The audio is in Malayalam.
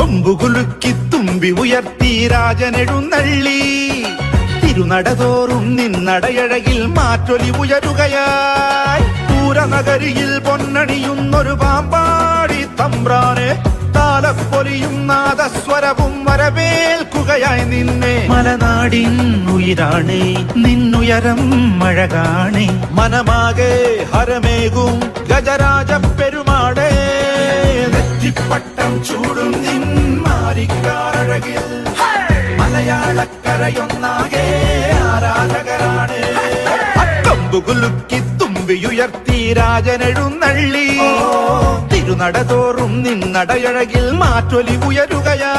കൊമ്പുകുലുക്കി തുമ്പി ഉയർത്തി രാജനെഴുന്നള്ളി തിരുനടതോറും നിന്നടയഴകിൽ മാറ്റൊലി ഉയരുകയായി പൂരനഗരിയിൽ പൊന്നണിയുന്നൊരു പാമ്പാടി തമ്പ്രാനെ താലപ്പൊലിയും നാദസ്വരവും വരവേൽക്കുകയായി നിന്നെ മലനാടിൻ ഉയിരാണേ നിന്നുയരം മഴകാണേ മനമാകെ ഹരമേകും ഗജരാജ പെരുമാടേ നെറ്റിപ്പട്ടം ചൂടും നിന്മാരിക്കാരഴകിൽ മലയാളക്കരയൊന്നാകെ ആരാധകരാണ് കൊമ്പുകുലുക്കി തുമ്പിയുയർത്തി രാജനെഴുന്നള്ളി തിരുനടതോറും നിന്നടയഴകിൽ മാറ്റൊലി ഉയരുകയാ